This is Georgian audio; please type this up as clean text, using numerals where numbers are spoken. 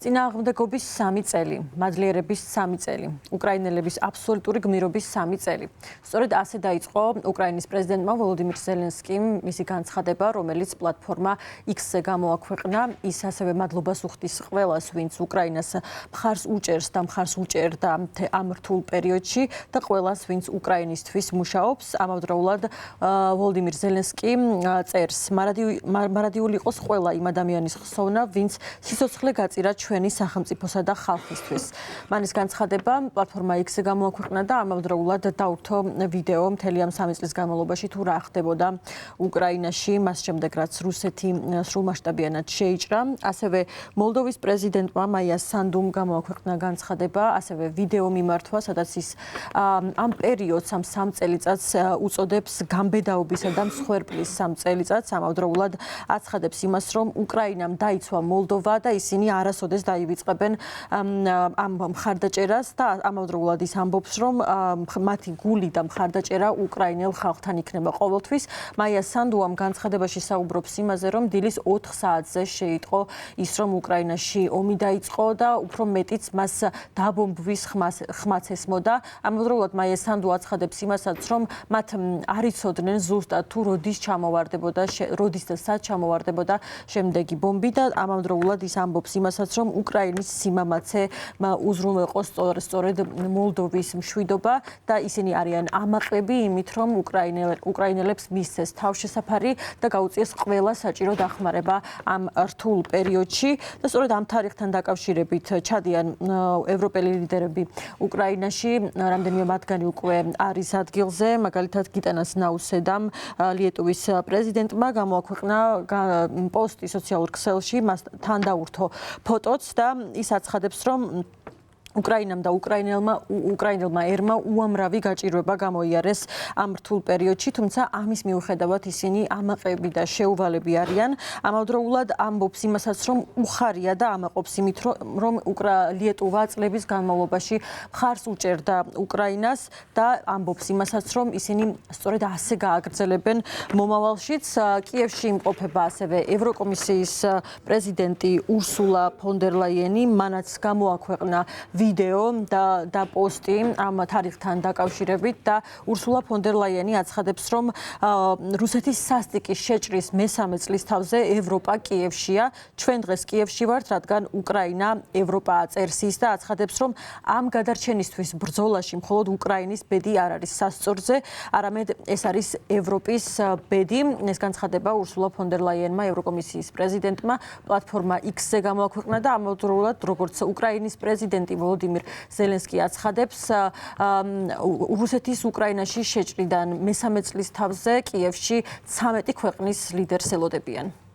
წინააღმდეგობის 3 წელი, მადლიერების 3 წელი, უკრაინელების აბსოლუტური გმირობის 3 წელი. სწორედ ასე დაიწყო უკრაინის პრეზიდენტმა ვოლოდიმირ ზელენსკიმ მისი განცხადება, რომელიც პლატფორმა X-ზე გამოაქვეყნა. ის ასევე მადლობას უხდის ყველას, ვინც უკრაინას მხარს უჭერს და მხარს უჭერდა ამ რთულ პერიოდში და ყველას, ვინც უკრაინისთვის მუშაობს. ამავდროულად ვოლოდიმირ ზელენსკიმ წერს, მარადიული იყოს ყველა იმ ადამიანის ხსოვნა, ვინც სიცოცხლე გაწირა ჩვენი სახელმწიფოსა და ხალხისთვის. მან ის განცხადება პლატფორმა X-ზე გამოაქვეყნა და ამავდროულად დაურთო ვიდეო მთელი ამ 3 წლის განმავლობაში თუ რა ხდებოდა უკრაინაში, მას შემდეგ რაც რუსეთი სრულმასშტაბიანად შეიჭრა. ასევე მოლდოვის პრეზიდენტმა მაია სანდუმ გამოაქვეყნა განცხადება, ასევე ვიდეო მიმართვა, სადაც ის ამ პერიოდს, ამ 3 წელიწადს უწოდებს გამბედაობისა და მსხვერპლის 3 წელიწადს. ამავდროულად აცხადებს იმას, რომ უკრაინამ დაიცვა მოლდოვა და ისინი არასოდეს დაივიწყებენ ამ მხარდაჭერას და ამავდროულად ის ამბობს, რომ მათი გული და მხარდაჭერა უკრაინელ ხალხთან იქნება ყოველთვის. მაია სანდუ ამ განცხადებაში საუბრობს იმაზე, რომ დილის 4 საათზე შეიტყო ის, რომ უკრაინაში ომი დაიწყო და უფრო მეტიც მას დაბომბვის ხმაც ესმოდა. ამავდროულად მაია სანდუ აცხადებს იმასაც, რომ მათ არ იცოდნენ ზუსტად თუ როდის ჩამოვარდებოდა, როდის და სად ჩამოვარდებოდა შემდეგი ბომბი და ამავდროულად ის ამბობს იმასაც, რომ უკრაინის სიმამაცე უზრუნველყოს სწორედ მოლდოვის მშვიდობა და ისინი არიან ამაყები იმით, რომ უკრაინელებს მისცეს თავშესაფარი და გაუწიეს ყველა საჭირო დახმარება ამ რთულ პერიოდში და სწორედ ამ თარიღთან დაკავშირებით ჩადიან ევროპელი ლიდერები უკრაინაში, რამდენიმე მათგანი უკვე არის ადგილზე, მაგალითად გიტანას ნაუსედამ, ლიეტუვის პრეზიდენტმა გამოაქვეყნა პოსტი სოციალურ ქსელში, მას თან დაურთო ფოტოც და ის აცხადებს, რომ უკრაინამ და უკრაინელმა ერმა უამრავი გაჭირვება გამოიარეს ამ რთულ პერიოდში, თუმცა ამის მიუხედავად ისინი ამაყები და შეუვალები არიან. ამავდროულად ამბობს იმასაც, რომ უხარია და ამაყობს იმით, რომ ლიეტუვა წლების განმავლობაში მხარს უჭერდა უკრაინას და ამბობს იმასაც, რომ ისინი სწორედ ასე გააგრძელებენ მომავალშიც. კიევში იმყოფება ასევე ევროკომისიის პრეზიდენტი ურსულა ფონ დერ ლაიენი, მანაც გამოაქვეყნა ვიდეო და პოსტი ამ თარიღთან დაკავშირებით და ურსულა ფონ დერ ლაიენი აცხადებს, რომ რუსეთის სასტიკის შეჭრის მესამე წლისთავზე ევროპა კიევშია. ჩვენ დღეს კიევში ვართ, რადგან უკრაინა ევროპაა წერს ის და აცხადებს, რომ ამ გადარჩენისთვის ბრძოლაში მხოლოდ უკრაინის ბედი არ არის სასწორზე, არამედ ეს არის ევროპის ბედი. ეს განცხადება ურსულა ფონ დერ ლაიენმა, ევროკომისიის პრეზიდენტმა, პლატფორმა X-ზე გამოაქვეყნა და ამავდროულად, როგორც უკრაინის პრეზიდენტი ვოლოდიმირ ზელენსკი აცხადებს, რუსეთის უკრაინაში შეჭრიდან მესამე წლის თავზე კიევში 13 ქვეყნის ლიდერს ელოდებიან.